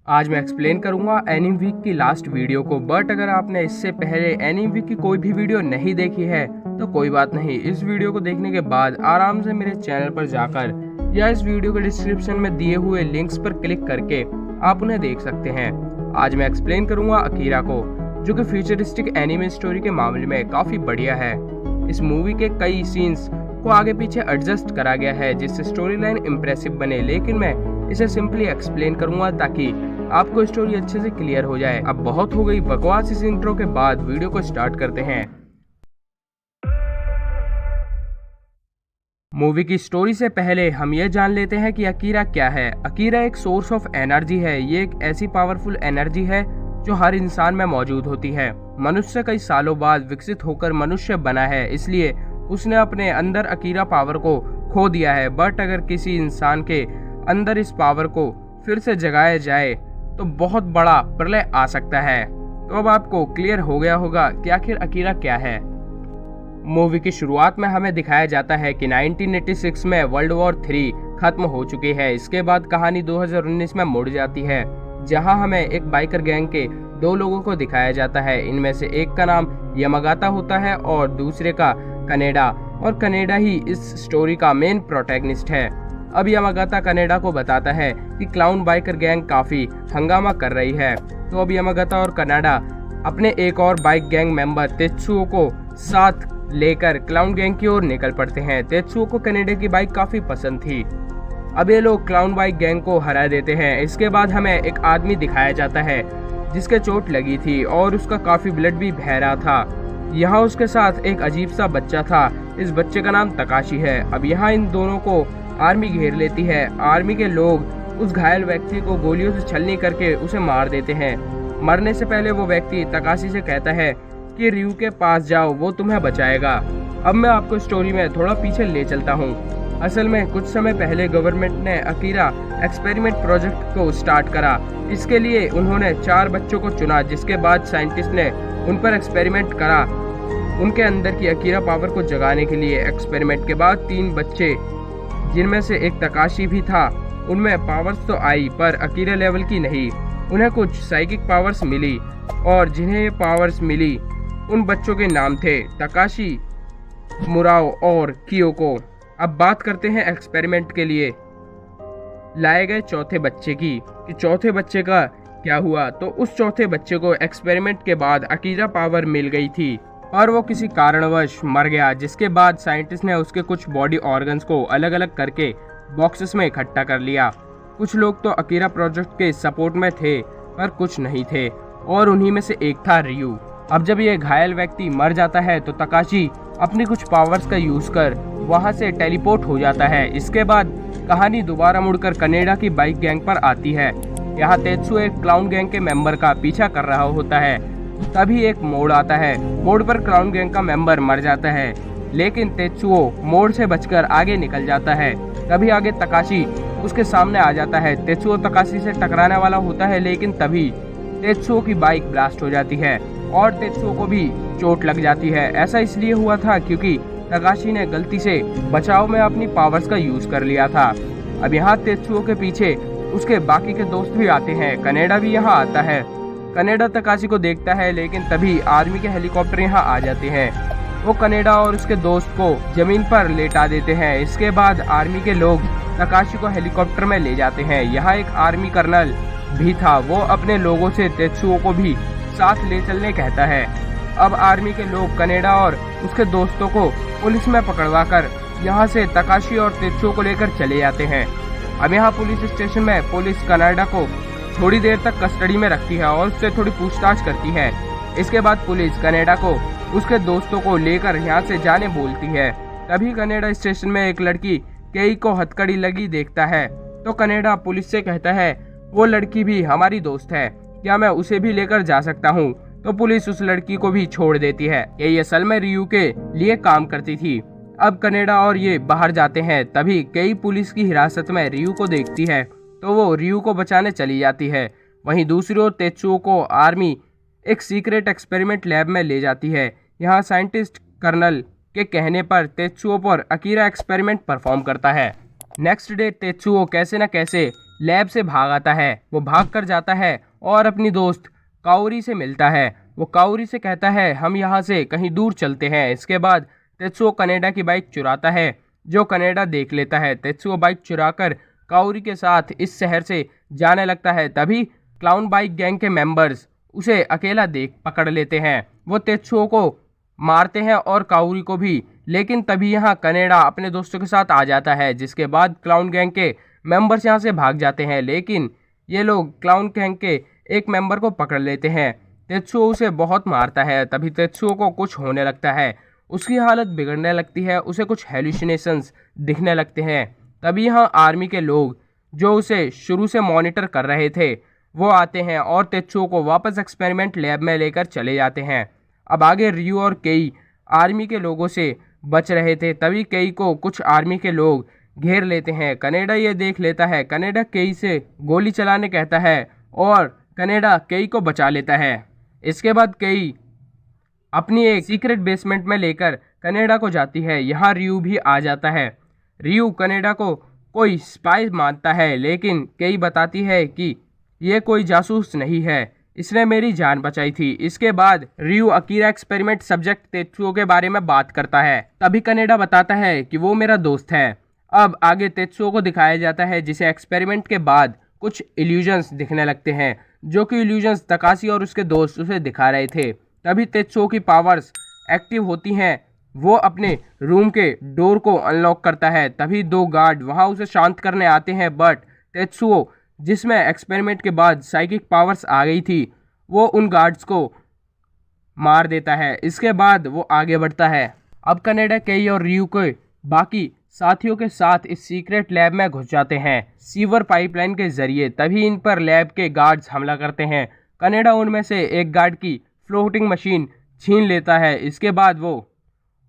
आज मैं एक्सप्लेन करूंगा एनीम वीक की लास्ट वीडियो को। बट अगर आपने इससे पहले एनीम वीक की कोई भी वीडियो नहीं देखी है तो कोई बात नहीं, इस वीडियो को देखने के बाद आराम से मेरे चैनल पर जाकर या इस वीडियो के डिस्क्रिप्शन में दिए हुए लिंक्स पर क्लिक करके आप उन्हें देख सकते हैं। आज मैं एक्सप्लेन करूंगा अकीरा को, जो कि फ्यूचरिस्टिक एनिमे स्टोरी के मामले में काफी बढ़िया है। इस मूवी के कई सीन्स को आगे पीछे एडजस्ट करा गया है जिससे स्टोरी लाइन इम्प्रेसिव बने, लेकिन मैं इसे सिंपली एक्सप्लेन करूंगा ताकि आपको स्टोरी अच्छे से क्लियर हो जाए। अब बहुत हो गई बकवास, इस इंट्रो के बाद वीडियो को स्टार्ट करते हैं। मूवी की स्टोरी से पहले हम ये जान लेते हैं कि अकीरा क्या है। अकीरा एक सोर्स ऑफ एनर्जी है। ये एक ऐसी पावरफुल एनर्जी है जो हर इंसान में मौजूद होती है। मनुष्य कई सालों बाद विकसित होकर मनुष्य बना है, इसलिए उसने अपने अंदर अकीरा पावर को खो दिया है। बट अगर किसी इंसान के अंदर इस पावर को फिर से जगाया जाए तो बहुत बड़ा प्रलय आ सकता है। तो अब आपको क्लियर हो गया होगा कि आखिर अकीरा क्या है। मूवी की शुरुआत में हमें दिखाया जाता है कि 1986 में वर्ल्ड वॉर 3 खत्म हो चुकी है। इसके बाद कहानी 2019 में मुड़ जाती है, जहां हमें एक बाइकर गैंग के दो लोगों को दिखाया जाता है। इनमें से एक का नाम यामागाता होता है और दूसरे का कनेडा, और कनेडा ही इस स्टोरी का मेन प्रोटैगनिस्ट है। अब यामागाता कनेडा को बताता है कि क्लाउन बाइकर गैंग काफी हंगामा कर रही है। तो अब यामागाता और कनाडा अपने एक और बाइक गैंग मेंबर तेत्सुओ को साथ लेकर क्लाउन गैंग की ओर निकल पड़ते हैं। तेत्सुओ को कनाडा की बाइक काफी पसंद थी। अब ये लोग क्लाउन बाइक गैंग को हरा देते हैं। इसके बाद हमें एक आदमी दिखाया जाता है जिसके चोट लगी थी और उसका काफी ब्लड भी बह रहा था। यहाँ उसके साथ एक अजीब सा बच्चा था। इस बच्चे का नाम तकाशी है। अब यहाँ इन दोनों को आर्मी घेर लेती है। आर्मी के लोग उस घायल व्यक्ति को गोलियों से छलनी करके उसे मार देते हैं। मरने से पहले वो व्यक्ति तकाशी से कहता है कि रियू के पास जाओ, वो तुम्हें बचाएगा। अब मैं आपको स्टोरी में थोड़ा पीछे ले चलता हूँ। असल में कुछ समय पहले गवर्नमेंट ने अकीरा एक्सपेरिमेंट प्रोजेक्ट को स्टार्ट करा। इसके लिए उन्होंने 4 बच्चों को चुना, जिसके बाद साइंटिस्ट ने उन पर एक्सपेरिमेंट करा। उनके अंदर की अकीरा पावर को जगाने के लिए एक्सपेरिमेंट के बाद 3 बच्चे, जिनमें से एक तकाशी भी था, उनमें पावर्स तो आई पर अकीरा लेवल की नहीं। उन्हें कुछ साइकिक पावर्स मिली और जिन्हें ये पावर्स मिली उन बच्चों के नाम थे तकाशी, मुराओ और कियोको। अब बात करते हैं एक्सपेरिमेंट के लिए लाए गए चौथे बच्चे की, कि चौथे बच्चे का क्या हुआ। तो उस चौथे बच्चे को एक्सपेरिमेंट के बाद अकीरा पावर मिल गई थी और वो किसी कारणवश मर गया, जिसके बाद साइंटिस्ट ने उसके कुछ बॉडी ऑर्गन्स को अलग अलग करके बॉक्सेस में इकट्ठा कर लिया। कुछ लोग तो अकीरा प्रोजेक्ट के सपोर्ट में थे पर कुछ नहीं थे, और उन्हीं में से एक था रियू। अब जब ये घायल व्यक्ति मर जाता है तो तकाशी अपनी कुछ पावर्स का यूज कर वहां से टेलीपोर्ट हो जाता है। इसके बाद कहानी दोबारा मुड़कर कनाडा की बाइक गैंग पर आती है। यहाँ तेत्सुओ एक क्लाउन गैंग के मेंबर का पीछा कर रहा होता है। तभी एक मोड़ आता है। मोड़ पर क्लाउन गैंग का मेंबर मर जाता है, लेकिन तेत्सुओ मोड़ से बचकर आगे निकल जाता है। तभी आगे तकाशी उसके सामने आ जाता है। तेत्सुओ तकाशी से टकराने वाला होता है, लेकिन तभी तेत्सुओ की बाइक ब्लास्ट हो जाती है और तेत्सुओ को भी चोट लग जाती है। ऐसा इसलिए हुआ था क्योंकि तकाशी ने गलती से बचाव में अपनी पावर्स का यूज कर लिया था। अब यहाँ तेत्सुओ के पीछे उसके बाकी के दोस्त भी आते हैं। कनाडा भी यहाँ आता है। कनाडा तकाशी को देखता है, लेकिन तभी आर्मी के हेलीकॉप्टर यहाँ आ जाते हैं। वो कनाडा और उसके दोस्त को जमीन पर लेटा देते हैं। इसके बाद आर्मी के लोग तकाशी को हेलीकॉप्टर में ले जाते हैं। यहाँ एक आर्मी कर्नल भी था। वो अपने लोगों से तेत्सुओ को भी साथ ले चलने कहता है। अब आर्मी के लोग कनाडा और उसके दोस्तों को पुलिस में पकड़वाकर यहाँ से तकाशी और तेत्सुओ को लेकर चले जाते हैं। अब यहाँ पुलिस स्टेशन में पुलिस कनाडा को थोड़ी देर तक कस्टडी में रखती है और उससे थोड़ी पूछताछ करती है। इसके बाद पुलिस कनाडा को उसके दोस्तों को लेकर यहाँ से जाने बोलती है। तभी कनाडा स्टेशन में एक लड़की केई को हथकड़ी लगी देखता है। तो कनाडा पुलिस से कहता है वो लड़की भी हमारी दोस्त है, क्या मैं उसे भी लेकर जा सकता हूँ। तो पुलिस उस लड़की को भी छोड़ देती है। ये असल में रियू के लिए काम करती थी। अब कनाडा और ये बाहर जाते हैं। तभी केई पुलिस की हिरासत में रियू को देखती है तो वो रियू को बचाने चली जाती है। वहीं दूसरी ओर तेत्सुओ को आर्मी एक सीक्रेट एक्सपेरिमेंट लैब में ले जाती है। यहाँ साइंटिस्ट कर्नल के कहने पर तेत्सुओ पर अकीरा एक्सपेरिमेंट परफॉर्म करता है। नेक्स्ट डे तेत्सुओ कैसे न कैसे लैब से भाग आता है। वो भाग कर जाता है और अपनी दोस्त काओरी से मिलता है। वो काओरी से कहता है हम यहाँ से कहीं दूर चलते हैं। इसके बाद तेत्सुओ कनाडा की बाइक चुराता है, जो कनाडा देख लेता है। तेत्सुओ बाइक चुराकर काओरी के साथ इस शहर से जाने लगता है। तभी क्लाउन बाइक गैंग के मेंबर्स उसे अकेला देख पकड़ लेते हैं। वो तेत्सुओ को मारते हैं और काओरी को भी, लेकिन तभी यहाँ कनाडा अपने दोस्तों के साथ आ जाता है। जिसके बाद क्लाउन गैंग के मेंबर्स यहाँ से भाग जाते हैं, लेकिन ये लोग क्लाउन गैंग के एक मेंबर को पकड़ लेते हैं। तेत्सुओ उसे बहुत मारता है। तभी तेत्सुओ को कुछ होने लगता है, उसकी हालत बिगड़ने लगती है, उसे कुछ हेलुसिनेशंस दिखने लगते हैं। तभी यहाँ आर्मी के लोग जो उसे शुरू से मॉनिटर कर रहे थे वो आते हैं और तेत्सुओ को वापस एक्सपेरिमेंट लैब में लेकर चले जाते हैं। अब आगे रियू और केई आर्मी के लोगों से बच रहे थे। तभी केई को कुछ आर्मी के लोग घेर लेते हैं। कनाडा ये देख लेता है। कनाडा केई से गोली चलाने कहता है और कनाडा केई को बचा लेता है। इसके बाद केई अपनी एक सीक्रेट बेसमेंट में लेकर कनाडा को जाती है। यहाँ रियू भी आ जाता है। रियू कनाडा को कोई स्पाई मानता है, लेकिन केई बताती है कि ये कोई जासूस नहीं है, इसने मेरी जान बचाई थी। इसके बाद रियू अकीरा एक्सपेरिमेंट सब्जेक्ट तेत्सुओ के बारे में बात करता है। तभी कनाडा बताता है कि वो मेरा दोस्त है। अब आगे तेत्सुओ को दिखाया जाता है, जिसे एक्सपेरिमेंट के बाद कुछ इल्यूजन्स दिखने लगते हैं, जो कि इल्यूजन्स तकाशी और उसके दोस्त उसे दिखा रहे थे। तभी तेत्सुओ की पावर्स एक्टिव होती हैं। वो अपने रूम के डोर को अनलॉक करता है। तभी दो गार्ड वहाँ उसे शांत करने आते हैं, बट तेत्सुओ जिसमें एक्सपेरिमेंट के बाद साइकिक पावर्स आ गई थी, वो उन गार्ड्स को मार देता है। इसके बाद वो आगे बढ़ता है। अब कनाडा केई और रियू के बाकी साथियों के साथ इस सीक्रेट लैब में घुस जाते हैं सीवर पाइपलाइन के जरिए। तभी इन पर लैब के गार्ड्स हमला करते हैं। कनाडा उनमें से एक गार्ड की फ्लोटिंग मशीन छीन लेता है। इसके बाद वो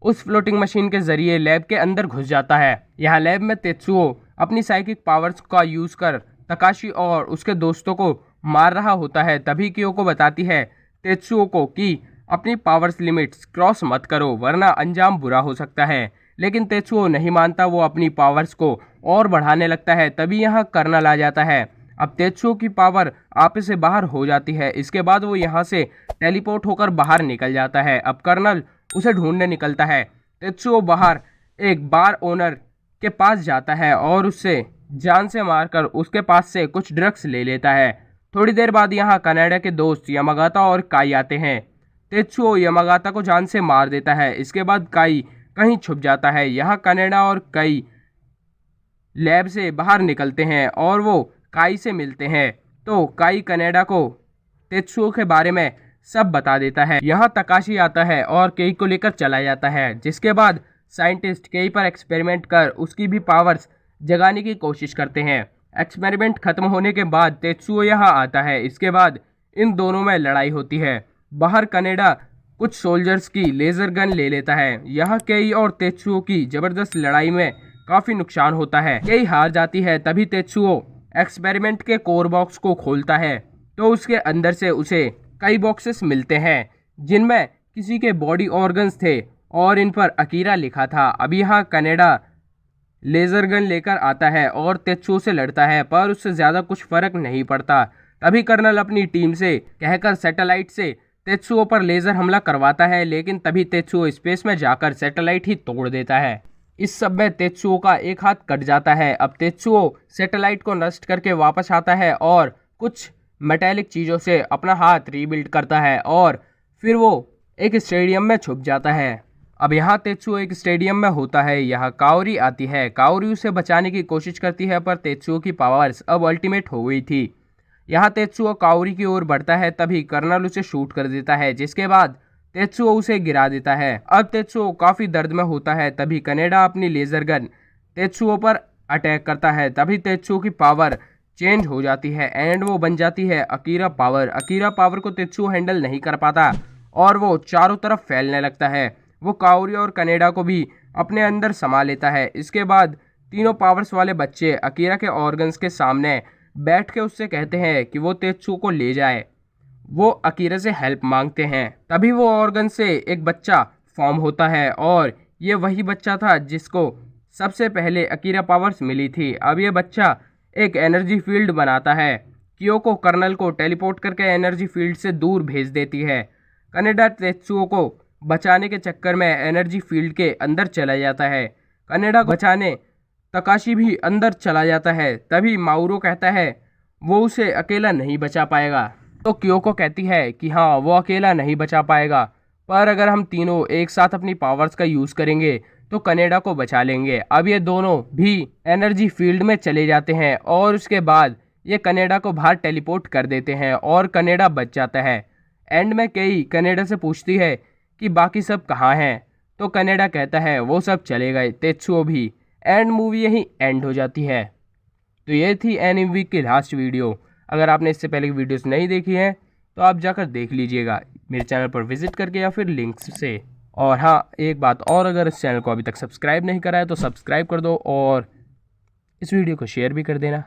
उस फ्लोटिंग मशीन के जरिए लैब के अंदर घुस जाता है। यहाँ लैब में तेत्सुओ अपनी साइकिक पावर्स का यूज कर तकाशी और उसके दोस्तों को मार रहा होता है। तभी क्योको बताती है तेत्सुओ को कि अपनी पावर्स लिमिट्स क्रॉस मत करो, वरना अंजाम बुरा हो सकता है। लेकिन तेत्सुओ नहीं मानता, वो अपनी पावर्स को और बढ़ाने लगता है। तभी यहाँ कर्नल आ जाता है। अब तेत्सुओ की पावर आपे से बाहर हो जाती है। इसके बाद वो यहाँ से टेलीपोर्ट होकर बाहर निकल जाता है। अब कर्नल उसे ढूंढने निकलता है। तेत्सुओ बाहर एक बार ओनर के पास जाता है और उससे जान से मारकर उसके पास से कुछ ड्रग्स ले लेता है। थोड़ी देर बाद यहाँ कनाडा के दोस्त यामागाता और काई आते हैं। तेत्सुओ यामागाता को जान से मार देता है। इसके बाद काई कहीं छुप जाता है। यहाँ कनाडा और काई लैब से बाहर निकलते हैं और वो काई से मिलते हैं। तो काई कनाडा को तेत्सुओ के बारे में सब बता देता है। यहाँ तकाशी आता है और केई को लेकर चला जाता है। जिसके बाद साइंटिस्ट केई पर एक्सपेरिमेंट कर उसकी भी पावर्स जगाने की कोशिश करते हैं। एक्सपेरिमेंट खत्म होने के बाद तेत्सुओ यहाँ आता है। इसके बाद इन दोनों में लड़ाई होती है। बाहर कनाडा कुछ सोल्जर्स की लेजर गन ले लेता है। यहाँ केई और तेत्सुओ की जबरदस्त लड़ाई में काफी नुकसान होता है। केई हार जाती है। तभी तेत्सुओ एक्सपेरिमेंट के कोर बॉक्स को खोलता है, तो उसके अंदर से उसे कई बॉक्सेस मिलते हैं जिनमें किसी के बॉडी ऑर्गन्स थे और इन पर अकीरा लिखा था। अब यहाँ कनाडा लेजर गन लेकर आता है और तेत्सुओ से लड़ता है, पर उससे ज़्यादा कुछ फर्क नहीं पड़ता। तभी कर्नल अपनी टीम से कहकर सैटेलाइट से तेत्सुओ पर लेजर हमला करवाता है, लेकिन तभी तेत्सुओ स्पेस में जाकर सैटेलाइट ही तोड़ देता है। इस सब में तेत्सुओ का एक हाथ कट जाता है। अब तेत्सुओ सैटेलाइट को नष्ट करके वापस आता है और कुछ मेटेलिक चीज़ों से अपना हाथ रीबिल्ड करता है और फिर वो एक स्टेडियम में छुप जाता है। अब यहाँ तेत्सुओ एक स्टेडियम में होता है। यहाँ काओरी आती है। काओरी उसे बचाने की कोशिश करती है, पर तेत्सुओ की पावर्स अब अल्टीमेट हो गई थी। यहाँ तेत्सुओ काओरी की ओर बढ़ता है, तभी कर्नल उसे शूट कर देता है, जिसके बाद तेत्सुओ उसे गिरा देता है। अब तेत्सुओ काफ़ी दर्द में होता है। तभी कनाडा अपनी लेजर गन तेत्सुओ पर अटैक करता है। तभी तेत्सुओ की पावर चेंज हो जाती है एंड वो बन जाती है अकीरा पावर। अकीरा पावर को तेत्सुओ हैंडल नहीं कर पाता और वो चारों तरफ फैलने लगता है। वो काओरी और कनाडा को भी अपने अंदर समा लेता है। इसके बाद तीनों पावर्स वाले बच्चे अकीरा के ऑर्गन्स के सामने बैठ के उससे कहते हैं कि वो तेत्सुओ को ले जाए। वो अकीरा से हेल्प मांगते हैं। तभी वो ऑर्गन से एक बच्चा फॉर्म होता है और ये वही बच्चा था जिसको सबसे पहले अकीरा पावर्स मिली थी। अब ये बच्चा एक एनर्जी फील्ड बनाता है। क्योको कर्नल को टेलीपोर्ट करके एनर्जी फील्ड से दूर भेज देती है। कनाडा तेत्सुओ को बचाने के चक्कर में एनर्जी फील्ड के अंदर चला जाता है। कनाडा को बचाने तकाशी भी अंदर चला जाता है। तभी माउरो कहता है वो उसे अकेला नहीं बचा पाएगा। तो क्योको कहती है कि हाँ, वो अकेला नहीं बचा पाएगा, पर अगर हम तीनों एक साथ अपनी पावर्स का यूज़ करेंगे तो कनाडा को बचा लेंगे। अब ये दोनों भी एनर्जी फील्ड में चले जाते हैं और उसके बाद ये कनाडा को बाहर टेलीपोर्ट कर देते हैं और कनाडा बच जाता है। एंड में कई कनाडा से पूछती है कि बाकी सब कहाँ हैं, तो कनाडा कहता है वो सब चले गए, तेत्सुओ भी। एंड मूवी यहीं एंड हो जाती है। तो ये थी एनिमे वीक की लास्ट वीडियो। अगर आपने इससे पहले की वीडियोस नहीं देखी हैं तो आप जाकर देख लीजिएगा मेरे चैनल पर विजिट करके या फिर लिंक्स से। और हाँ, एक बात और, अगर इस चैनल को अभी तक सब्सक्राइब नहीं करा है तो सब्सक्राइब कर दो और इस वीडियो को शेयर भी कर देना।